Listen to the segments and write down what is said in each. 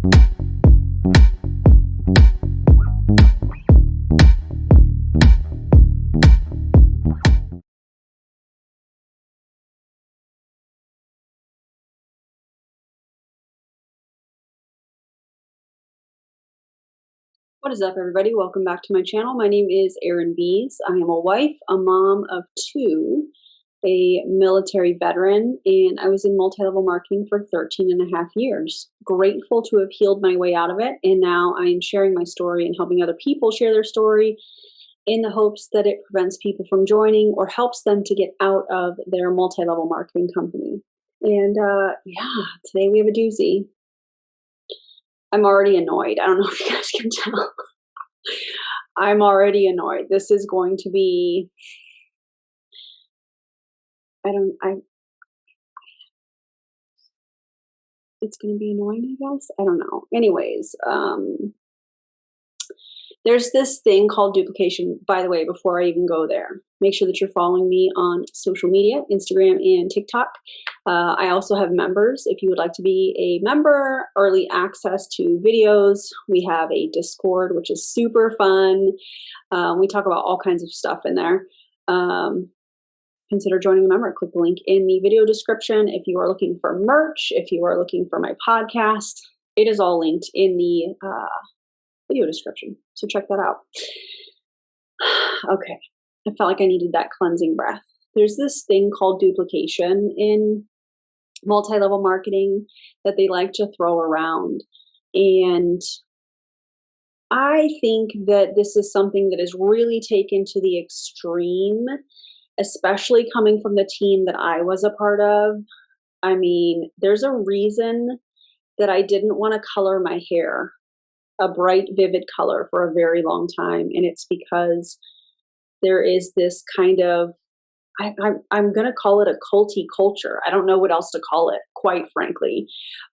What is up, everybody? Welcome back to my channel. My name is Erin Bees. I am a wife, a mom of two, a military veteran, and I was in multi-level marketing for 13 and a half years. Grateful to have healed my way out of it, and now I am sharing my story and helping other people share their story in the hopes that it prevents people from joining or helps them to get out of their multi-level marketing company. And yeah, today we have a doozy. I'm already annoyed. I don't know if you guys can tell. I'm already annoyed. This is going to be, it's going to be annoying, I guess. I don't know. Anyways, there's this thing called duplication. By the way, before I even go there, make sure that you're following me on social media, Instagram and TikTok. I also have members. If you would like to be a member, early access to videos. We have a Discord, which is super fun. We talk about all kinds of stuff in there. Consider joining a member. Click the link in the video description. If you are looking for merch, if you are looking for my podcast, it is all linked in the video description. So check that out. Okay. I felt like I needed that cleansing breath. There's this thing called duplication in multi-level marketing that they like to throw around. And I think that this is something that is really taken to the extreme, especially coming from the team that I was a part of. I mean, there's a reason that I didn't want to color my hair a bright, vivid color for a very long time. And it's because there is this kind of, I'm going to call it a culty culture. I don't know what else to call it, quite frankly.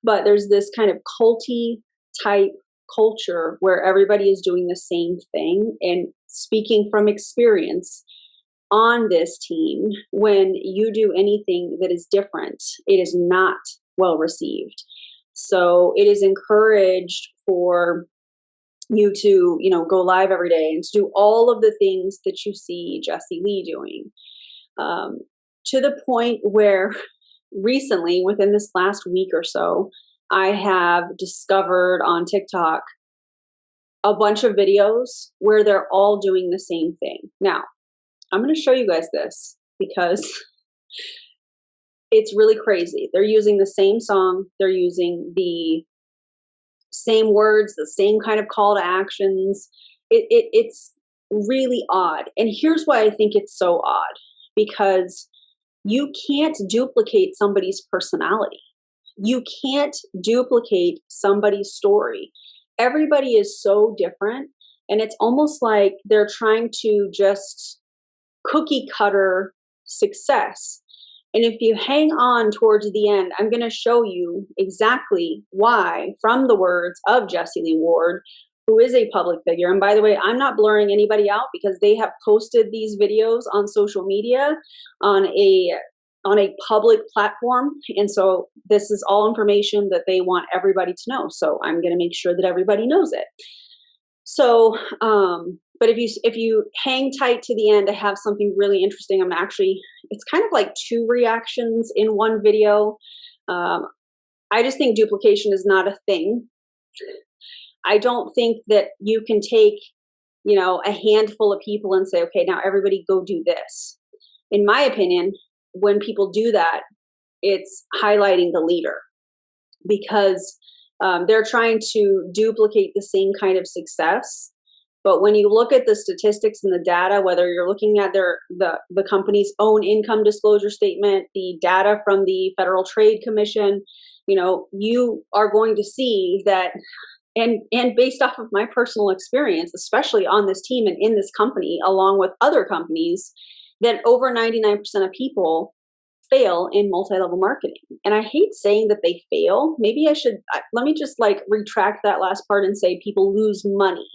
But there's this kind of culty type culture where everybody is doing the same thing. And speaking from experience on this team, when you do anything that is different, it is not well received. So it is encouraged for you to, go live every day and to do all of the things that you see Jessie Lee doing, to the point where recently, within this last week or so, I have discovered on TikTok a bunch of videos where they're all doing the same thing. Now, I'm going to show you guys this because it's really crazy. They're using the same song. They're using the same words, the same kind of call to actions. It's really odd. And here's why I think it's so odd. Because you can't duplicate somebody's personality. You can't duplicate somebody's story. Everybody is so different. And it's almost like they're trying to just cookie cutter success. And if you hang on towards the end, I'm going to show you exactly why, from the words of Jessie Lee Ward, who is a public figure. And by the way, I'm not blurring anybody out because they have posted these videos on social media on a public platform. And so this is all information that they want everybody to know. So I'm going to make sure that everybody knows it. So, but if you hang tight to the end, I have something really interesting. It's kind of like two reactions in one video. I just think duplication is not a thing. I don't think that you can take, a handful of people and say, okay, now everybody go do this. In my opinion, when people do that, it's highlighting the leader because they're trying to duplicate the same kind of success. But when you look at the statistics and the data, whether you're looking at the company's own income disclosure statement, the data from the Federal Trade Commission, you are going to see that, and based off of my personal experience, especially on this team and in this company, along with other companies, that over 99% of people fail in multi-level marketing. And I hate saying that they fail. Maybe let me just retract that last part and say people lose money.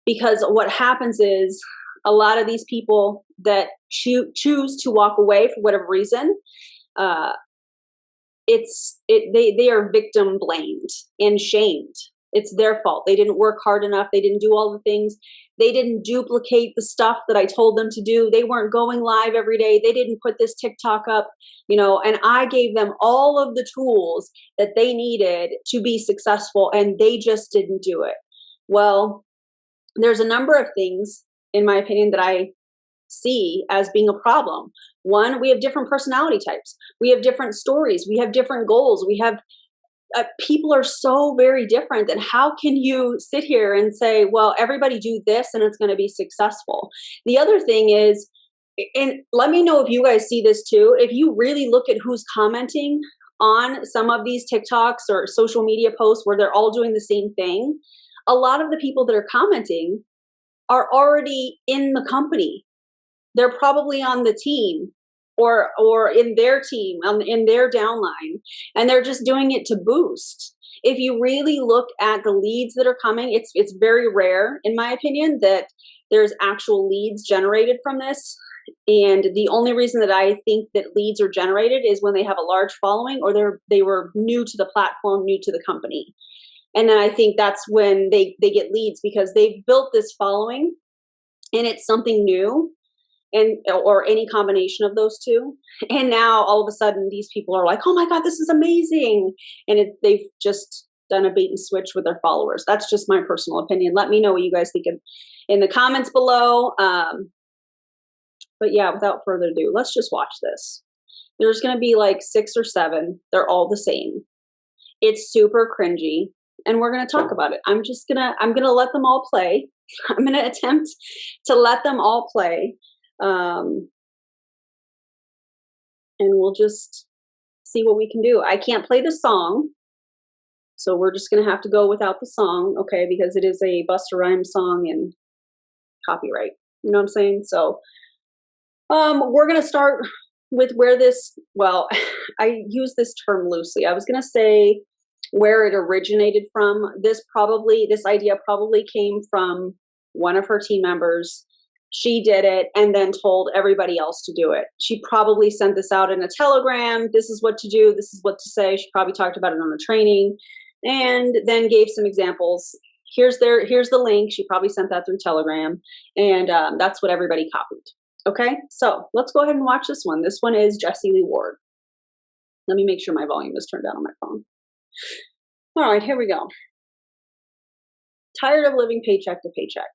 Because what happens is a lot of these people that choose to walk away for whatever reason, they are victim blamed and shamed. It's their fault. They didn't work hard enough. They didn't do all the things. They didn't duplicate the stuff that I told them to do. They weren't going live every day. They didn't put this TikTok up, and I gave them all of the tools that they needed to be successful, and they just didn't do it. Well, there's a number of things, in my opinion, that I see as being a problem. One, we have different personality types. We have different stories. We have different goals. We have people are so very different. And how can you sit here and say, well, everybody do this and it's going to be successful? The other thing is, and let me know if you guys see this too, if you really look at who's commenting on some of these TikToks or social media posts where they're all doing the same thing, a lot of the people that are commenting are already in the company. They're probably on the team or in their team, in their downline, and they're just doing it to boost. If you really look at the leads that are coming, it's very rare, in my opinion, that there's actual leads generated from this. And the only reason that I think that leads are generated is when they have a large following or they were new to the platform, new to the company. And then I think that's when they get leads because they've built this following and it's something new, or any combination of those two. And now all of a sudden these people are like, oh my God, this is amazing. And they've just done a bait and switch with their followers. That's just my personal opinion. Let me know what you guys think in the comments below. But yeah, without further ado, let's just watch this. There's going to be like 6 or 7. They're all the same. It's super cringy. And we're going to talk about it. I'm going to let them all play. I'm going to attempt to let them all play. And we'll just see what we can do. I can't play the song, so we're just going to have to go without the song, okay, because it is a Busta Rhymes song and copyright. You know what I'm saying? So we're going to start with well, I use this term loosely. I was going to say where it originated from. This idea probably came from one of her team members. She did it and then told everybody else to do it. She probably sent this out in a telegram. This is what to do. This is what to say. She probably talked about it on a training and then gave some examples. Here's the link. She probably sent that through telegram, and that's what everybody copied. Okay, so let's go ahead and watch this one. This one is Jessie Lee Ward. Let me make sure my volume is turned down on my phone. All right, here we go. Tired of living paycheck to paycheck.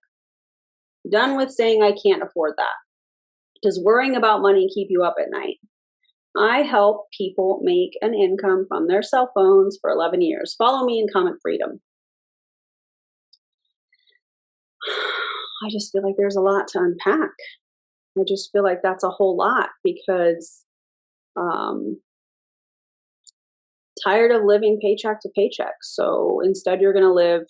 Done with saying I can't afford that. Does worrying about money keep you up at night? I help people make an income from their cell phones for 11 years. Follow me in comment freedom. I just feel like there's a lot to unpack. I just feel like that's a whole lot because tired of living paycheck to paycheck. So instead you're going to live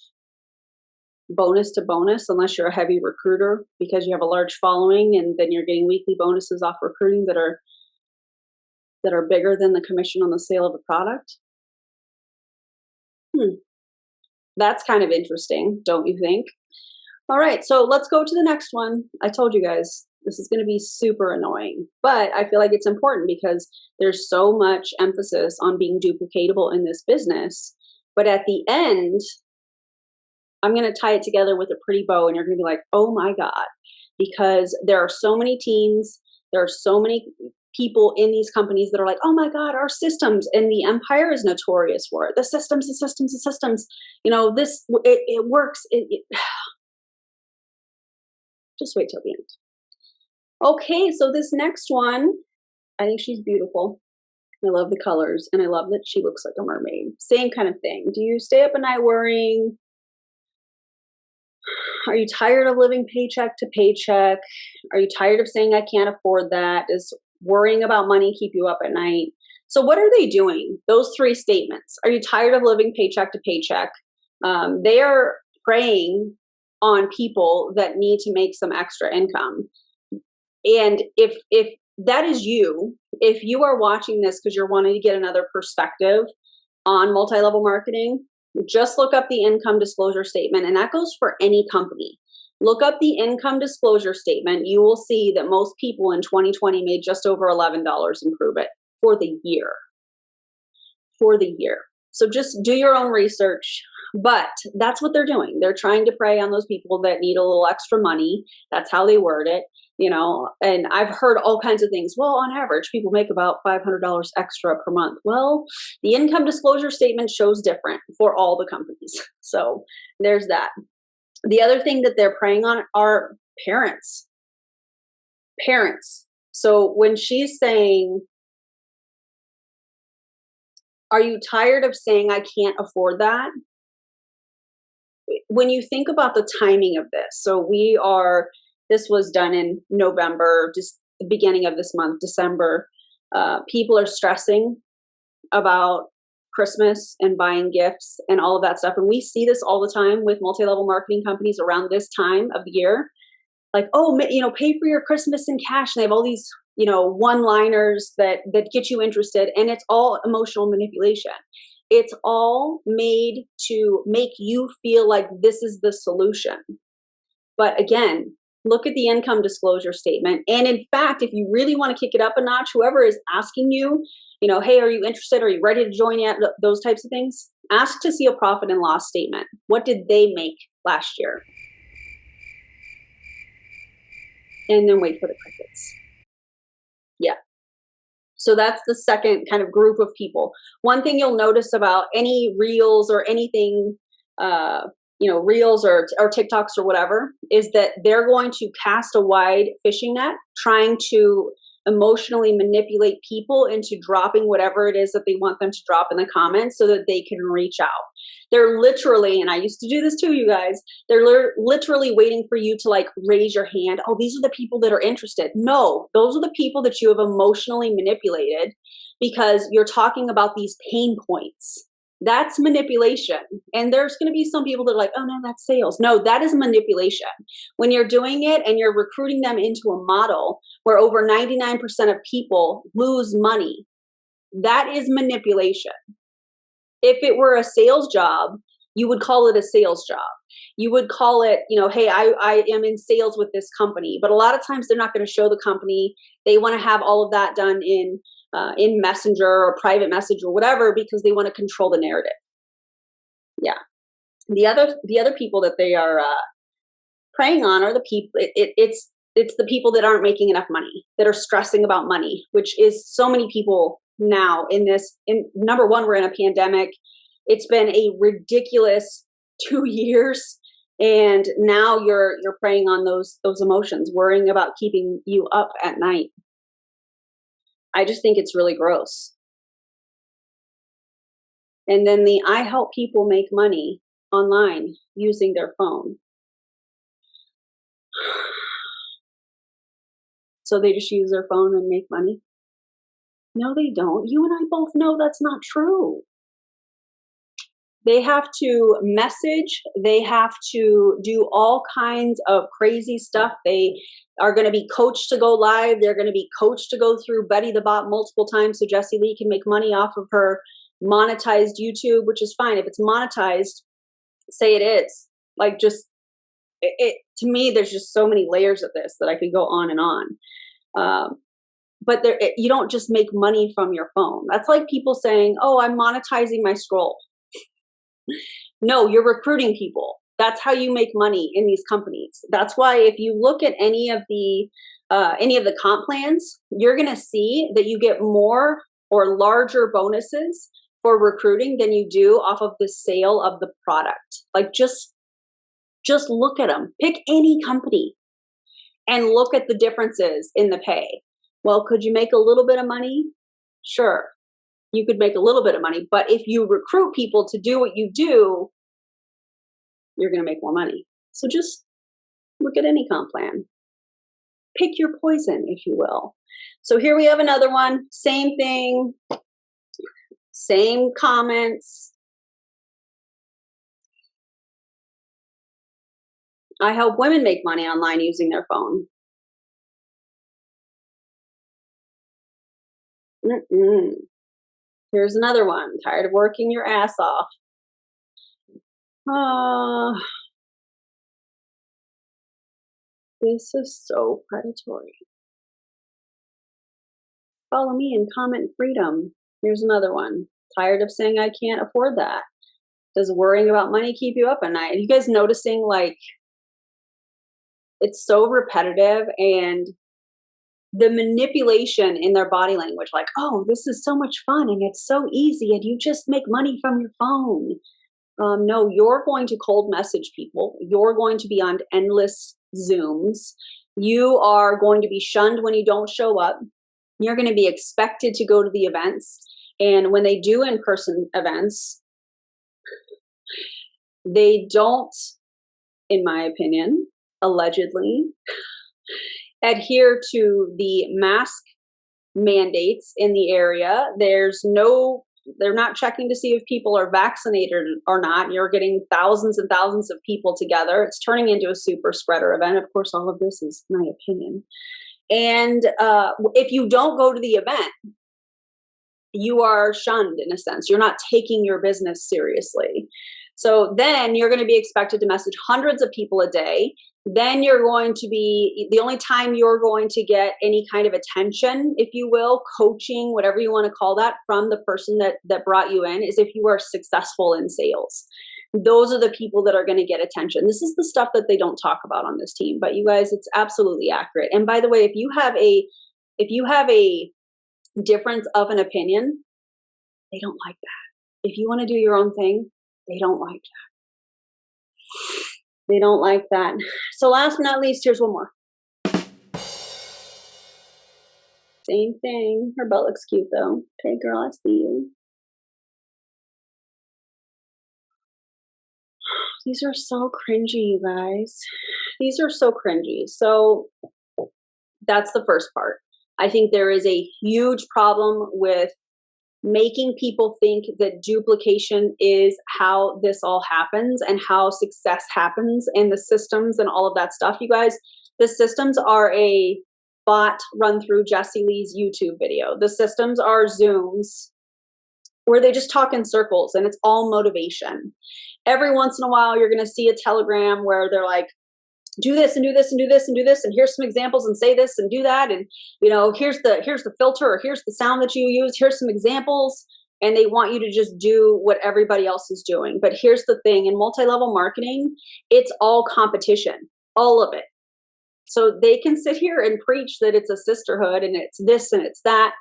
bonus to bonus, unless you're a heavy recruiter because you have a large following, and then you're getting weekly bonuses off recruiting that are bigger than the commission on the sale of a product. That's kind of interesting, don't you think? All right, so let's go to the next one. I told you guys this is going to be super annoying, but I feel like it's important because there's so much emphasis on being duplicatable in this business. But at the end, I'm going to tie it together with a pretty bow, and you're going to be like, oh my God, because there are so many teams, there are so many people in these companies that are like, oh my God, our systems, and the empire is notorious for it. The systems. It works. Just wait till the end. Okay, so this next one, I think she's beautiful. I love the colors, and I love that she looks like a mermaid. Same kind of thing. Do you stay up at night worrying? Are you tired of living paycheck to paycheck? Are you tired of saying I can't afford that? Does worrying about money keep you up at night? So what are they doing? Those 3 statements. Are you tired of living paycheck to paycheck? They are preying on people that need to make some extra income. And if that is you, if you are watching this because you're wanting to get another perspective on multi-level marketing, just look up the income disclosure statement, and that goes for any company. Look up the income disclosure statement. You will see that most people in 2020 made just over $11 in pruvit for the year. for the year. So just do your own research. But that's what they're doing. They're trying to prey on those people that need a little extra money. That's how they word it, and I've heard all kinds of things. Well, on average, people make about $500 extra per month. Well, the income disclosure statement shows different for all the companies. So there's that. The other thing that they're preying on are parents. Parents. So when she's saying, are you tired of saying I can't afford that? When you think about the timing of this, so this was done in November, just the beginning of this month, December. People are stressing about Christmas and buying gifts and all of that stuff. And we see this all the time with multi-level marketing companies around this time of the year. Like, oh, pay for your Christmas in cash. And they have all these, one-liners that get you interested. And it's all emotional manipulation. It's all made to make you feel like this is the solution. But again, look at the income disclosure statement. And in fact, if you really want to kick it up a notch, whoever is asking you, hey, are you interested? Are you ready to join yet? Those types of things. Ask to see a profit and loss statement. What did they make last year? And then wait for the crickets. Yeah. So that's the second kind of group of people. One thing you'll notice about any reels or anything, reels or TikToks or whatever, is that they're going to cast a wide fishing net, trying to emotionally manipulate people into dropping whatever it is that they want them to drop in the comments so that they can reach out. They're literally, and I used to do this too, you guys, they're literally waiting for you to like raise your hand. Oh, these are the people that are interested. No, those are the people that you have emotionally manipulated because you're talking about these pain points. That's manipulation. And there's going to be some people that are like, oh no, that's sales. No, that is manipulation. When you're doing it and you're recruiting them into a model where over 99% of people lose money, that is manipulation. If it were a sales job, you would call it a sales job. You would call it, hey, I am in sales with this company. But a lot of times they're not going to show the company. They want to have all of that done in Messenger or private message or whatever because they want to control the narrative. Yeah. The other people that they are preying on are the people. It's the people that aren't making enough money, that are stressing about money, which is so many people now in this. Number one, we're in a pandemic. It's been a ridiculous 2 years, and now you're preying on those emotions, worrying about keeping you up at night. I just think it's really gross. And then I help people make money online using their phone. So they just use their phone and make money? No, they don't. You and I both know that's not true. They have to message. They have to do all kinds of crazy stuff. They are going to be coached to go live. They're going to be coached to go through Betty the Bot multiple times so Jessie Lee can make money off of her monetized YouTube, which is fine. If it's monetized, say it is. Like, just it to me, there's just so many layers of this that I could go on and on. But you don't just make money from your phone. That's like people saying, oh, I'm monetizing my scroll. No, you're recruiting people. That's how you make money in these companies. That's why if you look at any of the comp plans, you're going to see that you get more or larger bonuses for recruiting than you do off of the sale of the product. Like, just look at them. Pick any company and look at the differences in the pay. Well, could you make a little bit of money? Sure. You could make a little bit of money, but if you recruit people to do what you do, you're going to make more money. So just look at any comp plan. Pick your poison, if you will. So here we have another one. Same thing. Same comments. I help women make money online using their phone. Here's another one. Tired of working your ass off. This is so predatory. Follow me in comment freedom. Here's another one. Tired of saying I can't afford that. Does worrying about money keep you up at night? Are you guys noticing, like, it's so repetitive, and the manipulation in their body language, like, oh, this is so much fun and it's so easy and you just make money from your phone. No, you're going to cold message people. You're going to be on endless Zooms. You are going to be shunned when you don't show up. You're going to be expected to go to the events. And when they do in-person events, they don't, in my opinion, allegedly, adhere to the mask mandates in the area. They're not checking to see if people are vaccinated or not. You're getting thousands and thousands of people together. It's turning into a super spreader event. Of course, all of this is my opinion. And if you don't go to the event, you are shunned in a sense. You're not taking your business seriously. So then you're going to be expected to message hundreds of people a day. Then you're going to be, the only time you're going to get any kind of attention, if you will, coaching, whatever you want to call that, from the person that brought you in, is if you are successful in sales. Those are the people that are going to get attention. This is the stuff that they don't talk about on this team, but you guys, it's absolutely accurate. And by the way, if you have a difference of an opinion, they don't like that. If you want to do your own thing, they don't like that. They don't like that. So last but not least, here's one more. Same thing. Her butt looks cute though. Okay, girl, I see you. These are so cringy, you guys. These are so cringy. So that's the first part. I think there is a huge problem with making people think that duplication is how this all happens and how success happens, and the systems and all of that stuff. You guys, the systems are a bot run through Jessie Lee's YouTube video. The systems are Zooms where they just talk in circles, and it's all motivation. Every once in a while, you're going to see a telegram where they're like, do this and do this and do this and do this, and here's some examples, and say this and do that, and here's the filter, or here's the sound that you use, here's some examples, and they want you to just do what everybody else is doing. But here's the thing, in multi-level marketing, it's all competition, all of it. So they can sit here and preach that it's a sisterhood and it's this and it's that,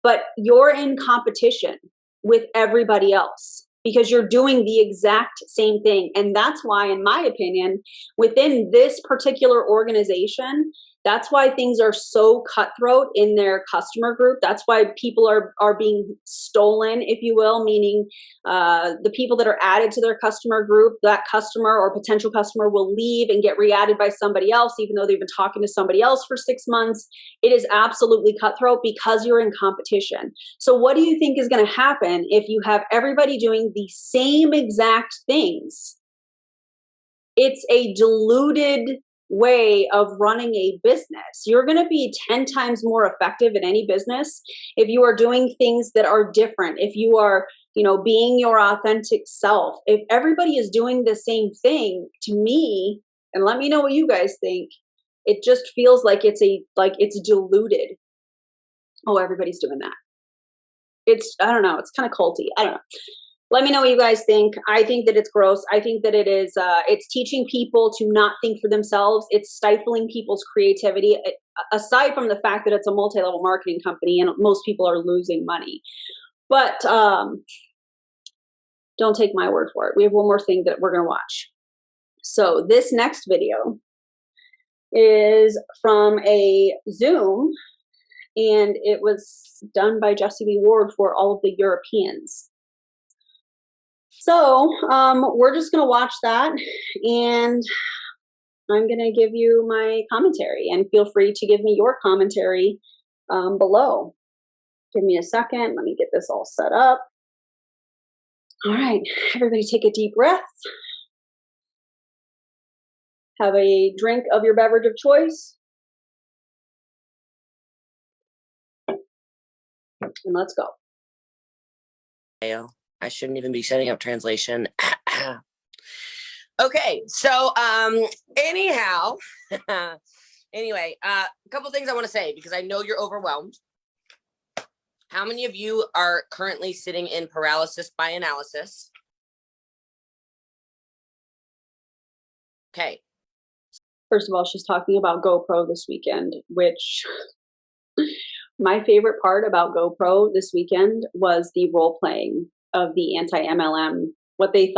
but you're in competition with everybody else, because you're doing the exact same thing. And that's why, in my opinion, within this particular organization, that's why things are so cutthroat in their customer group. That's why people are being stolen, if you will, meaning the people that are added to their customer group, that customer or potential customer will leave and get re-added by somebody else, even though they've been talking to somebody else for 6 months. It is absolutely cutthroat because you're in competition. So what do you think is going to happen if you have everybody doing the same exact things? It's a diluted way of running a business. You're going to be 10 times more effective in any business if you are doing things that are different, if you are, being your authentic self. If everybody is doing the same thing, to me, and let me know what you guys think, it just feels like it's diluted. Oh, everybody's doing that. I don't know, it's kind of culty. I don't know. Let me know what you guys think. I think that it's gross. I think that it is, it's teaching people to not think for themselves. It's stifling people's creativity, aside from the fact that it's a multi-level marketing company and most people are losing money. But don't take my word for it. We have one more thing that we're going to watch. So this next video is from a Zoom, and it was done by Jessie Lee Ward for all of the Europeans. So we're just going to watch that, and I'm going to give you my commentary, and feel free to give me your commentary below. Give me a second. Let me get this all set up. All right, everybody take a deep breath. Have a drink of your beverage of choice. And let's go. I shouldn't even be setting up translation. Okay, so anyhow, anyway, a couple things I want to say, because I know you're overwhelmed. How many of you are currently sitting in paralysis by analysis? Okay. First of all, she's talking about GoPro this weekend, which my favorite part about GoPro this weekend was the role playing of the anti-MLM, what they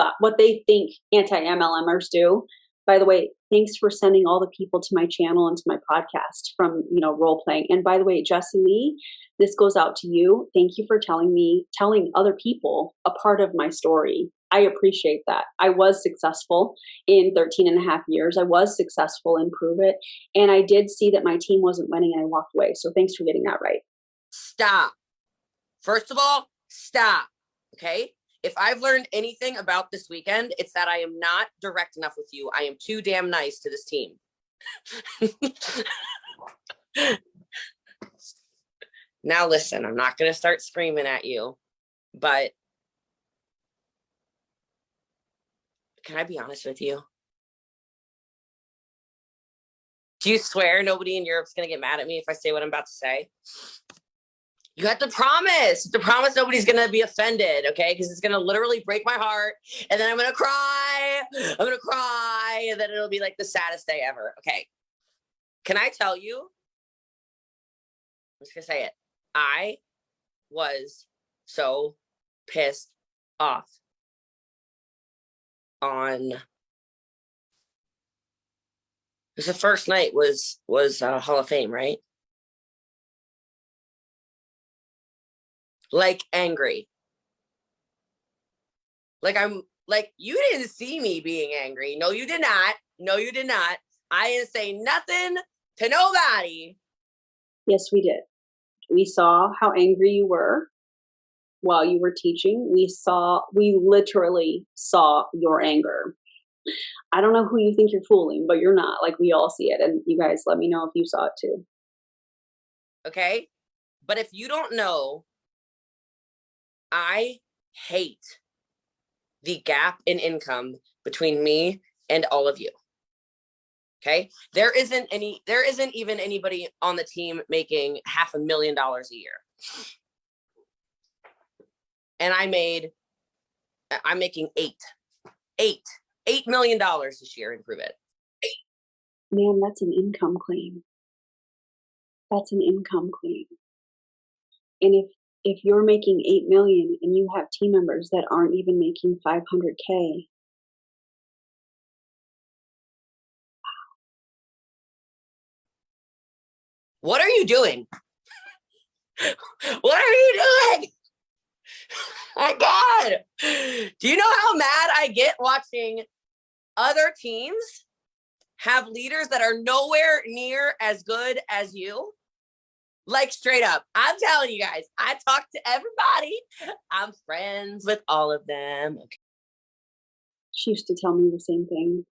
think anti-MLMers do. By the way, thanks for sending all the people to my channel and to my podcast from, role playing. And by the way, Jessie Lee, this goes out to you. Thank you for telling other people a part of my story. I appreciate that. I was successful in 13 and a half years. I was successful in Pruvit. And I did see that my team wasn't winning and I walked away. So thanks for getting that right. Stop. First of all, stop. Okay. If I've learned anything about this weekend, it's that I am not direct enough with you. I am too damn nice to this team. Now listen, I'm not going to start screaming at you, but can I be honest with you? Do you swear nobody in Europe's going to get mad at me if I say what I'm about to say? You have to promise. Nobody's going to be offended, okay? Because it's going to literally break my heart. And then I'm going to cry. And then it'll be like the saddest day ever. Okay. Can I tell you? I'm just going to say it. I was so pissed off on... Because the first night was Hall of Fame, right? Like angry. Like you didn't see me being angry. No, you did not. I didn't say nothing to nobody. Yes, we did. We saw how angry you were while you were teaching. We literally saw your anger. I don't know who you think you're fooling, but you're not. Like, we all see it. And you guys let me know if you saw it too. Okay. But if you don't know, I hate the gap in income between me and all of you. Okay. There isn't even anybody on the team making $500,000 a year. And I'm making $8 million this year in Pruvit. Man, that's an income claim. That's an income claim. And if you're making 8 million and you have team members that aren't even making 500K, what are you doing? What are you doing? My God. Do you know how mad I get watching other teams have leaders that are nowhere near as good as you? Like, straight up, I'm telling you guys, I talk to everybody. I'm friends with all of them. Okay. She used to tell me the same thing.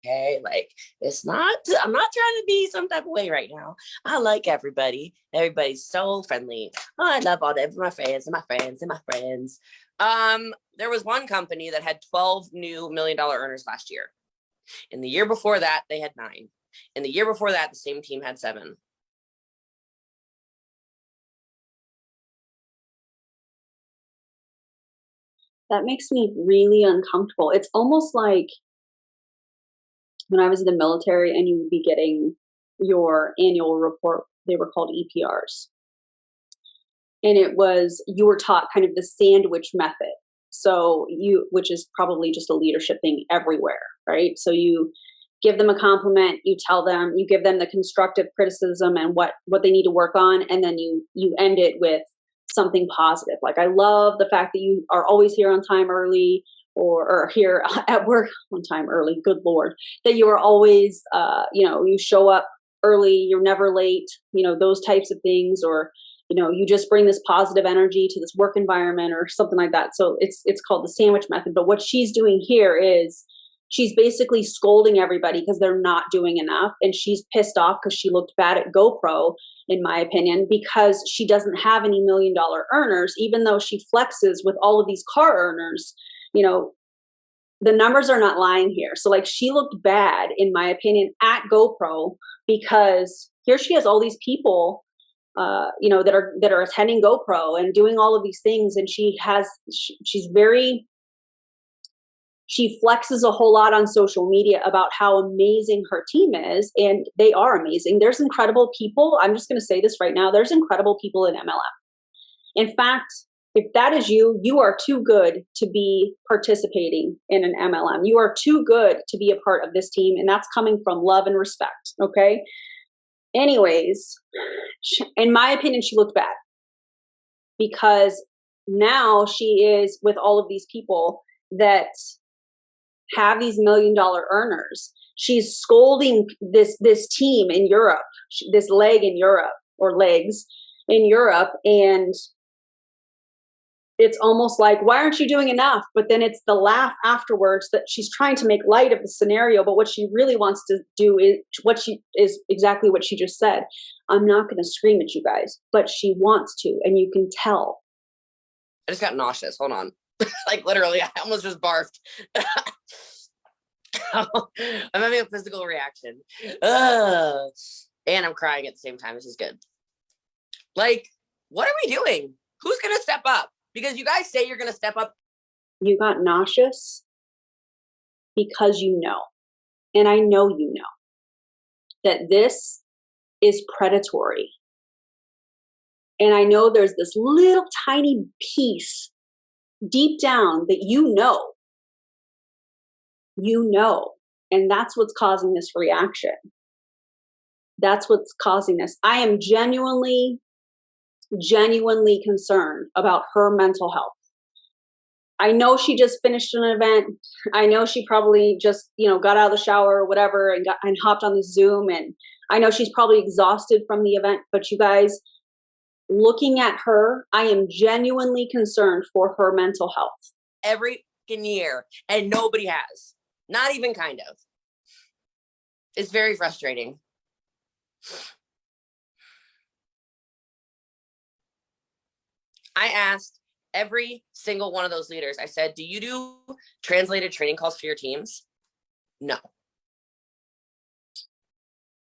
Okay, like, I'm not trying to be some type of way right now. I like everybody. Everybody's so friendly. Oh, I love all my fans and my friends and my friends. There was one company that had 12 new $1 million earners last year. And the year before that, they had 9. And the year before that, the same team had 7. That makes me really uncomfortable. It's almost like when I was in the military and you would be getting your annual report. They were called EPRs. And you were taught kind of the sandwich method. So which is probably just a leadership thing everywhere, right? So you give them a compliment, you give them the constructive criticism and what they need to work on. And then you end it with something positive. Like, I love the fact that you are always here on time early, or here at work on time early. Good Lord, that you are always, you show up early, you're never late, those types of things, or, you just bring this positive energy to this work environment or something like that. So it's called the sandwich method. But what she's doing here is she's basically scolding everybody because they're not doing enough. And she's pissed off because she looked bad at GoPro, in my opinion, because she doesn't have any $1 million earners, even though she flexes with all of these car earners. The numbers are not lying here. So, like, she looked bad, in my opinion, at GoPro, because here she has all these people that are attending GoPro and doing all of these things. And she flexes a whole lot on social media about how amazing her team is, and they are amazing. There's incredible people. I'm just going to say this right now. There's incredible people in MLM. In fact, if that is you, you are too good to be participating in an MLM. You are too good to be a part of this team, and that's coming from love and respect, okay? Anyways, in my opinion, she looked bad because now she is with all of these people that have these $1 million earners. She's scolding this team in Europe, this leg in Europe, or legs in Europe, and it's almost like, why aren't you doing enough? But then it's the laugh afterwards that she's trying to make light of the scenario, but what she really wants to do is exactly what she just said. I'm not going to scream at you guys, but she wants to, and you can tell. I just got nauseous. Hold on. Like literally, I almost just barfed. I'm having a physical reaction. And I'm crying at the same time. This is good. Like, what are we doing? Who's going to step up? Because you guys say you're going to step up. You got nauseous because you know, and I know you know, that this is predatory. And I know there's this little tiny piece deep down that you know, and that's what's causing this reaction. That's what's causing this. I am genuinely concerned about her mental health. I know she just finished an event. I know she probably just, got out of the shower or whatever and hopped on the Zoom. And I know she's probably exhausted from the event, but you guys, looking at her, I am genuinely concerned for her mental health. Every year, and nobody has. Not even kind of. It's very frustrating. I asked every single one of those leaders, I said, do you do translated training calls for your teams? No.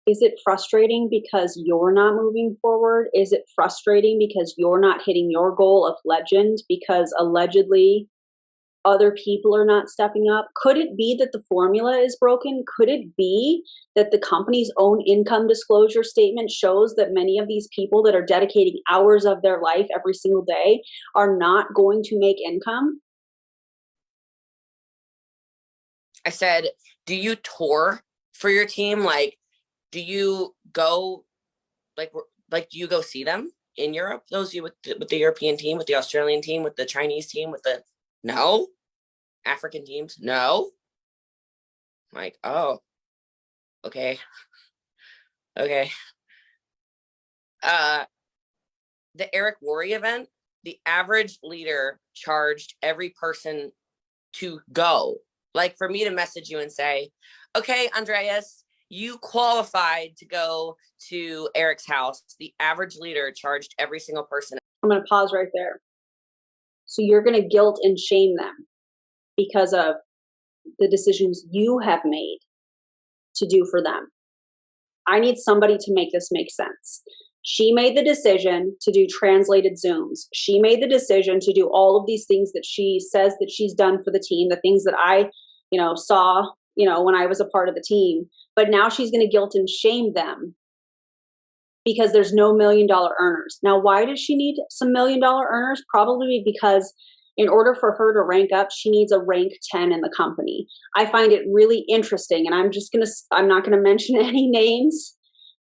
Is it frustrating because you're not moving forward? Is it frustrating because you're not hitting your goal of legend because allegedly other people are not stepping up? Could it be that the formula is broken? Could it be that the company's own income disclosure statement shows that many of these people that are dedicating hours of their life every single day are not going to make income? I said, do you tour for your team? Like, do you go, do you go see them in Europe? Those you with the European team, with the Australian team, with the Chinese team, with the, no. African teams? No. I'm like, oh, okay. Okay. The Eric Worre event, the average leader charged every person to go. Like for me to message you and say, okay, Andreas, you qualified to go to Eric's house. The average leader charged every single person. I'm going to pause right there. So you're going to guilt and shame them because of the decisions you have made to do for them. I need somebody to make this make sense. She made the decision to do translated Zooms. She made the decision to do all of these things that she says that she's done for the team, the things that I, saw, when I was a part of the team. But now she's going to guilt and shame them because there's no $1 million earners. Now, why does she need some $1 million earners? Probably because in order for her to rank up, she needs a rank 10 in the company. I find it really interesting, and I'm not going to mention any names,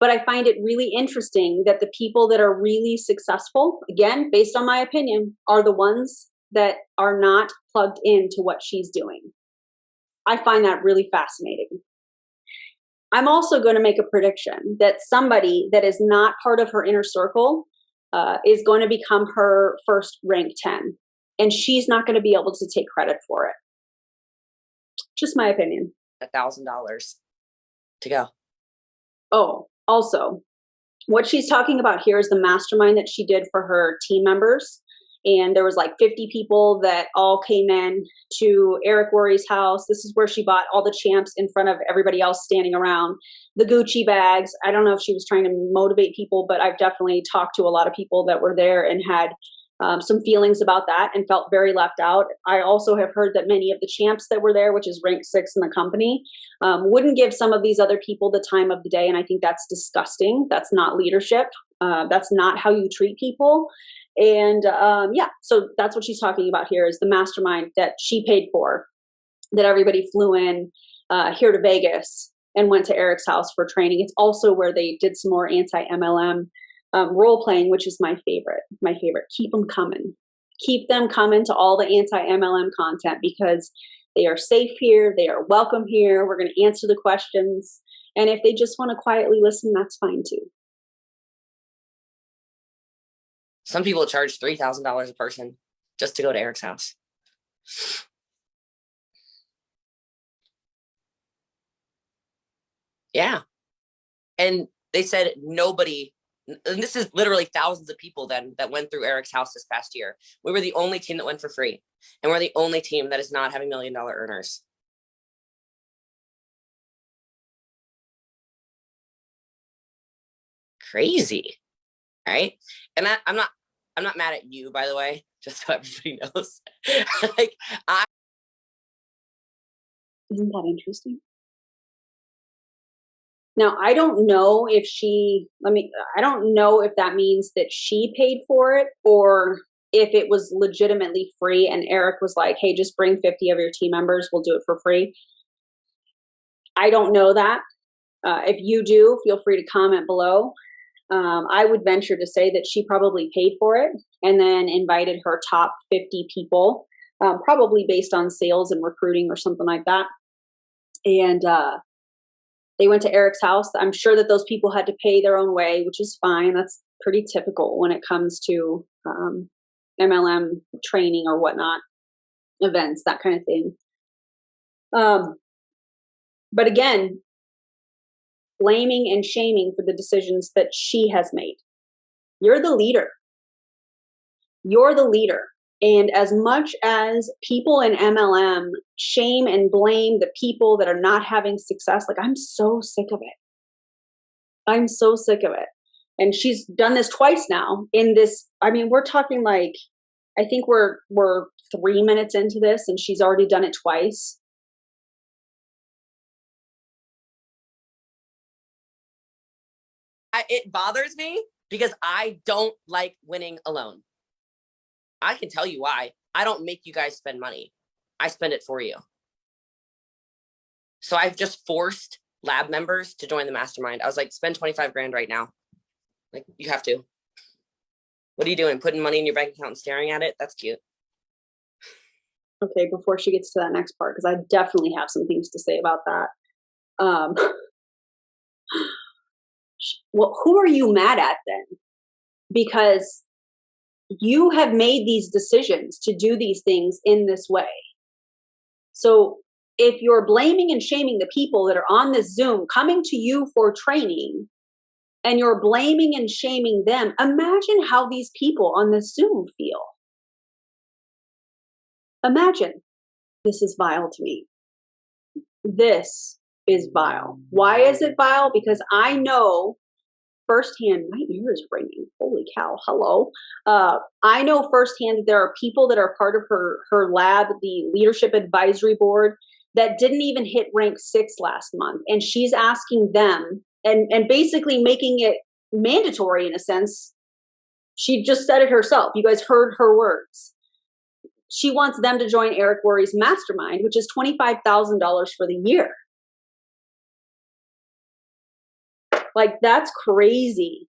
but I find it really interesting that the people that are really successful, again, based on my opinion, are the ones that are not plugged into what she's doing. I find that really fascinating. I'm also going to make a prediction that somebody that is not part of her inner circle is going to become her first rank 10. And she's not going to be able to take credit for it. Just my opinion. $1,000 to go. Oh, also, what she's talking about here is the mastermind that she did for her team members. And there was like 50 people that all came in to Eric Worre's house. This is where she bought all the champs in front of everybody else standing around. The Gucci bags. I don't know if she was trying to motivate people, but I've definitely talked to a lot of people that were there and had some feelings about that and felt very left out. I also have heard that many of the champs that were there, which is rank 6 in the company, wouldn't give some of these other people the time of the day. And I think that's disgusting. That's not leadership. That's not how you treat people. And yeah, so that's what she's talking about here is the mastermind that she paid for, that everybody flew in here to Vegas and went to Eric's house for training. It's also where they did some more anti-MLM role playing, which is my favorite. My favorite. Keep them coming. Keep them coming to all the anti-MLM content because they are safe here. They are welcome here. We're going to answer the questions. And if they just want to quietly listen, that's fine too. Some people charge $3,000 a person just to go to Eric's house. Yeah. And they said nobody, and this is literally thousands of people then that went through Eric's house this past year. We were the only team that went for free. And we're the only team that is not having $1 million earners. Crazy. Right. And I'm not mad at you, by the way, just so everybody knows. Like Isn't that interesting? Now, I don't know if I don't know if that means that she paid for it or if it was legitimately free and Eric was like, hey, just bring 50 of your team members. We'll do it for free. I don't know that. If you do, feel free to comment below. I would venture to say that she probably paid for it and then invited her top 50 people, probably based on sales and recruiting or something like that. And they went to Eric's house. I'm sure that those people had to pay their own way, which is fine. That's pretty typical when it comes to MLM training or whatnot, events, that kind of thing. But again, blaming and shaming for the decisions that she has made. You're the leader. You're the leader. And as much as people in MLM shame and blame the people that are not having success, like I'm so sick of it. I'm so sick of it. And she's done this twice now in this. I mean, we're talking like, I think we're 3 minutes into this and she's already done it twice. It bothers me because I don't like winning alone. I can tell you why. I don't make you guys spend money. I spend it for you. So I've just forced lab members to join the mastermind. I was like, spend 25 grand right now. Like, you have to. What are you doing? Putting money in your bank account and staring at it? That's cute. Okay, before she gets to that next part, because I definitely have some things to say about that. Well, who are you mad at then? Because you have made these decisions to do these things in this way. So if you're blaming and shaming the people that are on this Zoom coming to you for training and you're blaming and shaming them, imagine how these people on this Zoom feel. Imagine. This is vile to me. This is vile. Why is it vile? Because I know firsthand, my ear is ringing. Holy cow. Hello. I know firsthand that there are people that are part of her lab, the leadership advisory board, that didn't even hit rank 6 last month. And she's asking them and basically making it mandatory in a sense. She just said it herself. You guys heard her words. She wants them to join Eric Worre's mastermind, which is $25,000 for the year. Like, that's crazy.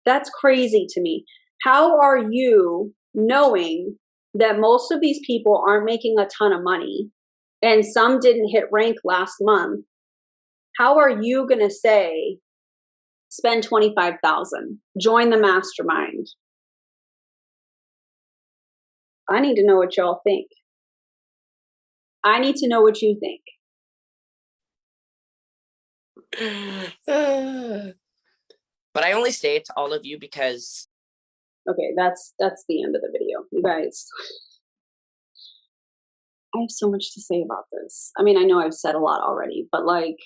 That's crazy to me. How are you knowing that most of these people aren't making a ton of money and some didn't hit rank last month? How are you going to say, spend $25,000, join the mastermind? I need to know what y'all think. I need to know what you think. But I only say it to all of you because okay, that's the end of the video. guys, I have so much to say about this. I mean, I know I've said a lot already, but like,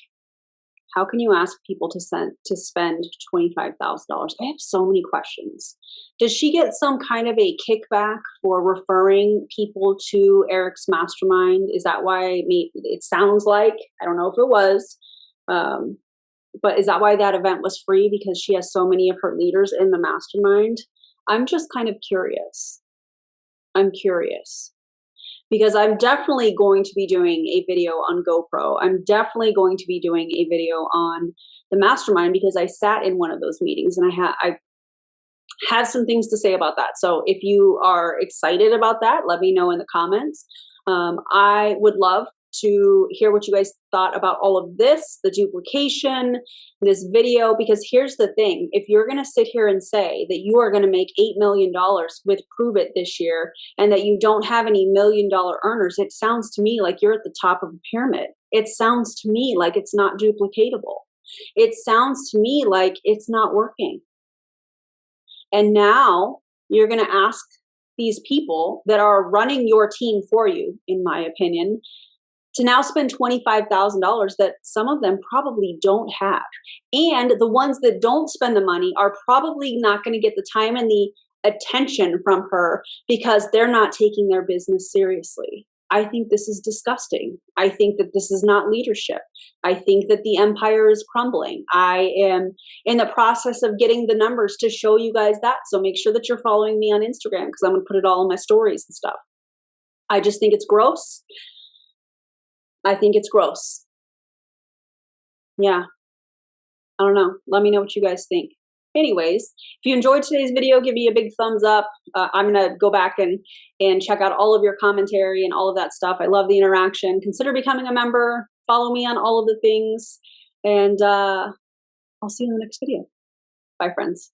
how can you ask people to spend $25,000? I have so many questions. Does she get some kind of a kickback for referring people to Eric's mastermind? Is that why it sounds like, I don't know if it was, but is that why that event was free? Because she has so many of her leaders in the mastermind? I'm just kind of curious. I'm curious. Because I'm definitely going to be doing a video on GoPro. I'm definitely going to be doing a video on the mastermind because I sat in one of those meetings and I had some things to say about that. So if you are excited about that, let me know in the comments. I would love to hear what you guys thought about all of this, the duplication, this video, because here's the thing. If you're going to sit here and say that you are going to make $8 million with Pruvit this year and that you don't have any $1 million earners, it sounds to me like you're at the top of a pyramid. It sounds to me like it's not duplicatable. It sounds to me like it's not working. And now you're going to ask these people that are running your team for you, in my opinion, to now spend $25,000 that some of them probably don't have. And the ones that don't spend the money are probably not going to get the time and the attention from her because they're not taking their business seriously. I think this is disgusting. I think that this is not leadership. I think that the empire is crumbling. I am in the process of getting the numbers to show you guys that. So make sure that you're following me on Instagram because I'm going to put it all in my stories and stuff. I just think it's gross. I think it's gross. Yeah. I don't know. Let me know what you guys think. Anyways, if you enjoyed today's video, give me a big thumbs up. I'm going to go back and check out all of your commentary and all of that stuff. I love the interaction. Consider becoming a member. Follow me on all of the things. And I'll see you in the next video. Bye, friends.